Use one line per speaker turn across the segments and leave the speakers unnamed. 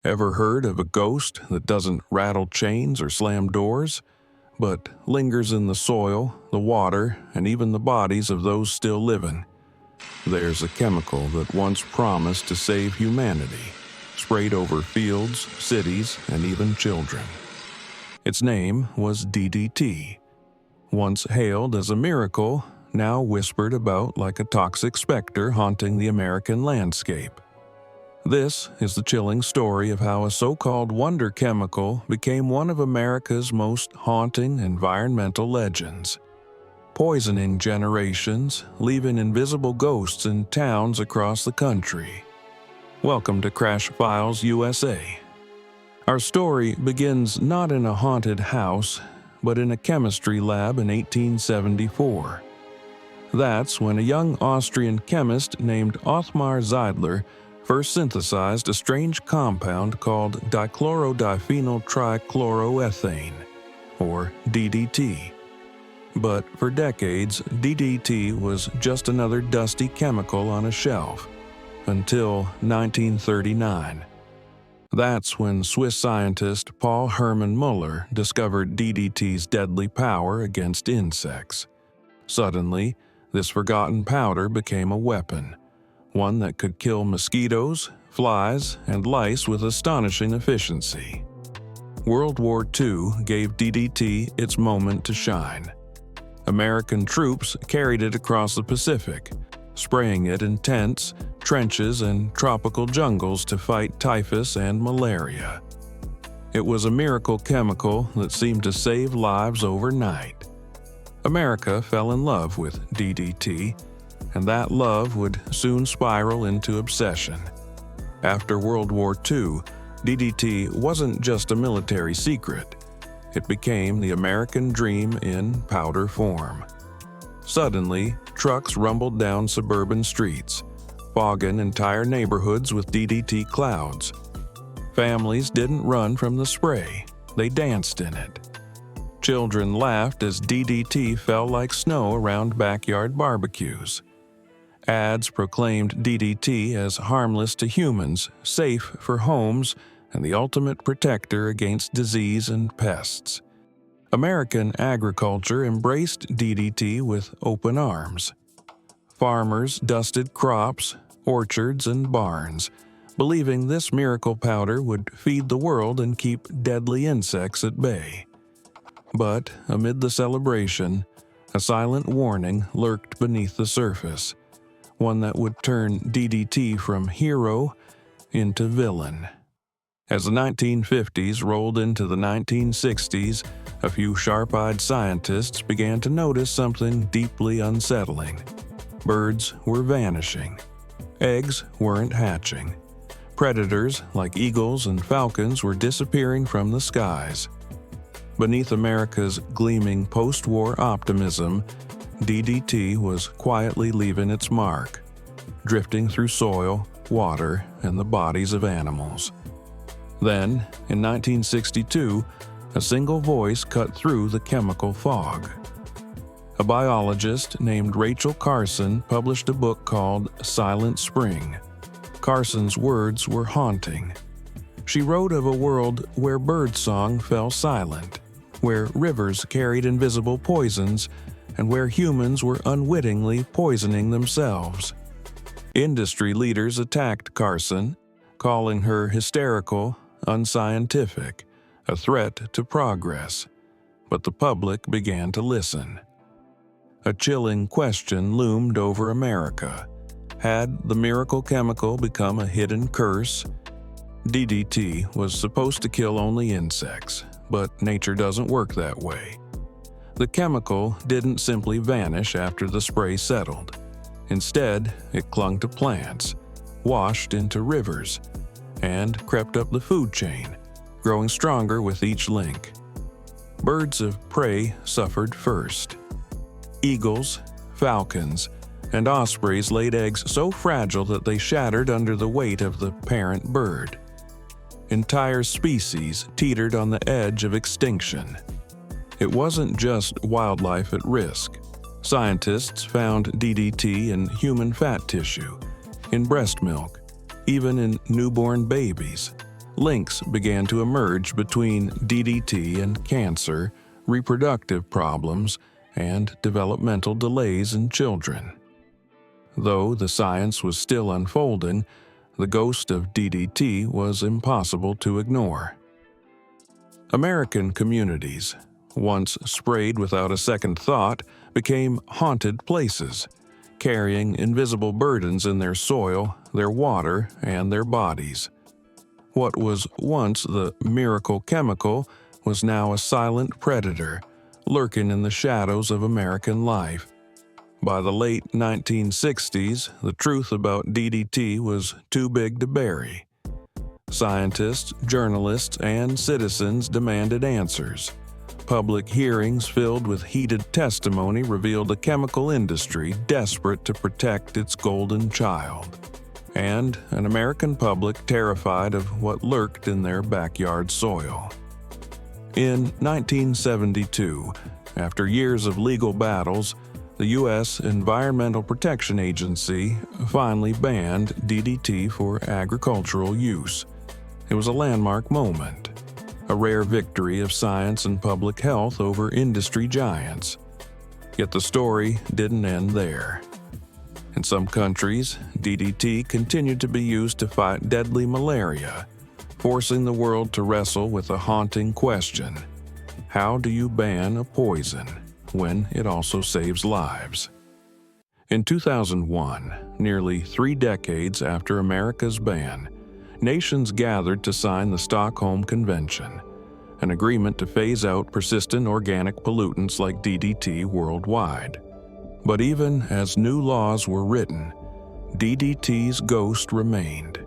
Ever heard of a ghost that doesn't rattle chains or slam doors, but lingers in the soil, the water, and even the bodies of those still living? There's a chemical that once promised to save humanity, sprayed over fields, cities, and even children. Its name was DDT. Once hailed as a miracle, now whispered about like a toxic specter haunting the American landscape. This is the chilling story of how a so-called wonder chemical became one of America's most haunting environmental legends, poisoning generations, leaving invisible ghosts in towns across the country. Welcome to Crash Files USA. Our story begins not in a haunted house, but in a chemistry lab in 1874. That's when a young Austrian chemist named Othmar Zeidler first synthesized a strange compound called dichlorodiphenyl trichloroethane, or DDT. But for decades, DDT was just another dusty chemical on a shelf, until 1939. That's when Swiss scientist Paul Hermann Muller discovered DDT's deadly power against insects. Suddenly, this forgotten powder became a weapon, one that could kill mosquitoes, flies, and lice with astonishing efficiency. World War II gave DDT its moment to shine. American troops carried it across the Pacific, spraying it in tents, trenches, and tropical jungles to fight typhus and malaria. It was a miracle chemical that seemed to save lives overnight. America fell in love with DDT, and that love would soon spiral into obsession. After World War II, DDT wasn't just a military secret. It became the American dream in powder form. Suddenly, trucks rumbled down suburban streets, fogging entire neighborhoods with DDT clouds. Families didn't run from the spray, they danced in it. Children laughed as DDT fell like snow around backyard barbecues. Ads proclaimed DDT as harmless to humans, safe for homes, and the ultimate protector against disease and pests. American agriculture embraced DDT with open arms. Farmers dusted crops, orchards, and barns, believing this miracle powder would feed the world and keep deadly insects at bay. But amid the celebration, a silent warning lurked beneath the surface, one that would turn DDT from hero into villain. As the 1950s rolled into the 1960s, a few sharp-eyed scientists began to notice something deeply unsettling. Birds were vanishing. Eggs weren't hatching. Predators, like eagles and falcons, were disappearing from the skies. Beneath America's gleaming post-war optimism, DDT was quietly leaving its mark, drifting through soil, water, and the bodies of animals. Then, in 1962, a single voice cut through the chemical fog. A biologist named Rachel Carson published a book called Silent Spring. Carson's words were haunting. She wrote of a world where birdsong fell silent, where rivers carried invisible poisons, and where humans were unwittingly poisoning themselves. Industry leaders attacked Carson, calling her hysterical, unscientific, a threat to progress. But the public began to listen. A chilling question loomed over America. Had the miracle chemical become a hidden curse? DDT was supposed to kill only insects, but nature doesn't work that way. The chemical didn't simply vanish after the spray settled. Instead, it clung to plants, washed into rivers, and crept up the food chain, growing stronger with each link. Birds of prey suffered first. Eagles, falcons, and ospreys laid eggs so fragile that they shattered under the weight of the parent bird. Entire species teetered on the edge of extinction. It wasn't just wildlife at risk. Scientists found DDT in human fat tissue, in breast milk, even in newborn babies. Links began to emerge between DDT and cancer, reproductive problems, and developmental delays in children. Though the science was still unfolding, the ghost of DDT was impossible to ignore. American communities, once sprayed without a second thought, became haunted places, carrying invisible burdens in their soil, their water, and their bodies. What was once the miracle chemical was now a silent predator, lurking in the shadows of American life. By the late 1960s, the truth about DDT was too big to bury. Scientists, journalists, and citizens demanded answers. Public hearings filled with heated testimony revealed a chemical industry desperate to protect its golden child, and an American public terrified of what lurked in their backyard soil. In 1972, after years of legal battles, the U.S. Environmental Protection Agency finally banned DDT for agricultural use. It was a landmark moment, a rare victory of science and public health over industry giants. Yet the story didn't end there. In some countries, DDT continued to be used to fight deadly malaria, forcing the world to wrestle with a haunting question: how do you ban a poison when it also saves lives? In 2001, nearly 3 decades after America's ban, nations gathered to sign the Stockholm Convention, an agreement to phase out persistent organic pollutants like DDT worldwide. But even as new laws were written, DDT's ghost remained.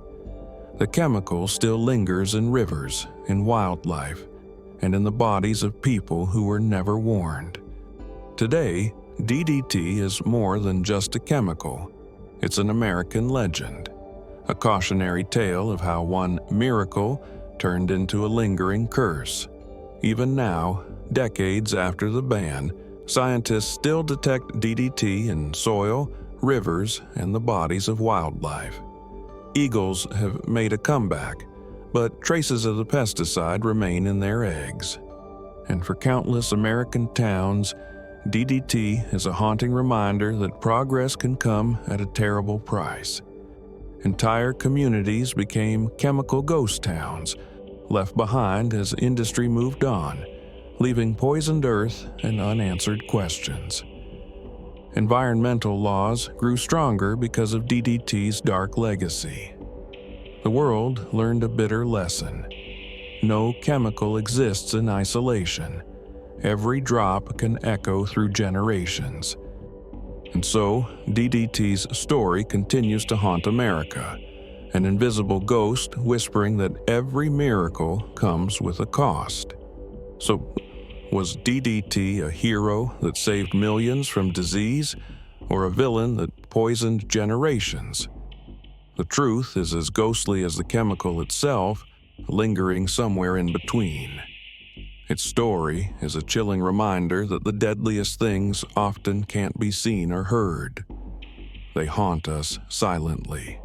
The chemical still lingers in rivers, in wildlife, and in the bodies of people who were never warned. Today, DDT is more than just a chemical. It's an American legend, a cautionary tale of how one miracle turned into a lingering curse. Even now, decades after the ban, scientists still detect DDT in soil, rivers, and the bodies of wildlife. Eagles have made a comeback, but traces of the pesticide remain in their eggs. And for countless American towns, DDT is a haunting reminder that progress can come at a terrible price. Entire communities became chemical ghost towns, left behind as industry moved on, leaving poisoned earth and unanswered questions. Environmental laws grew stronger because of DDT's dark legacy. The world learned a bitter lesson. No chemical exists in isolation. Every drop can echo through generations. And so, DDT's story continues to haunt America, an invisible ghost whispering that every miracle comes with a cost. So, was DDT a hero that saved millions from disease, or a villain that poisoned generations? The truth is as ghostly as the chemical itself, lingering somewhere in between. Its story is a chilling reminder that the deadliest things often can't be seen or heard. They haunt us silently,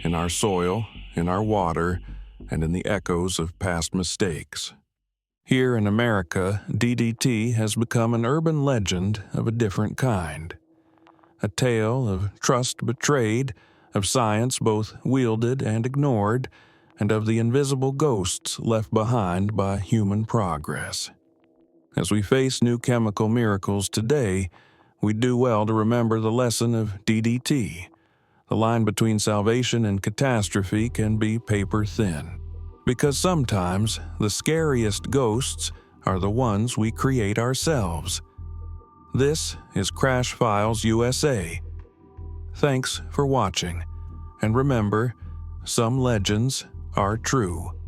in our soil, in our water, and in the echoes of past mistakes. Here in America, DDT has become an urban legend of a different kind. A tale of trust betrayed, of science both wielded and ignored, and of the invisible ghosts left behind by human progress. As we face new chemical miracles today, we do well to remember the lesson of DDT. The line between salvation and catastrophe can be paper thin. Because sometimes the scariest ghosts are the ones we create ourselves. This is Crash Files USA. Thanks for watching, and remember, some legends are true.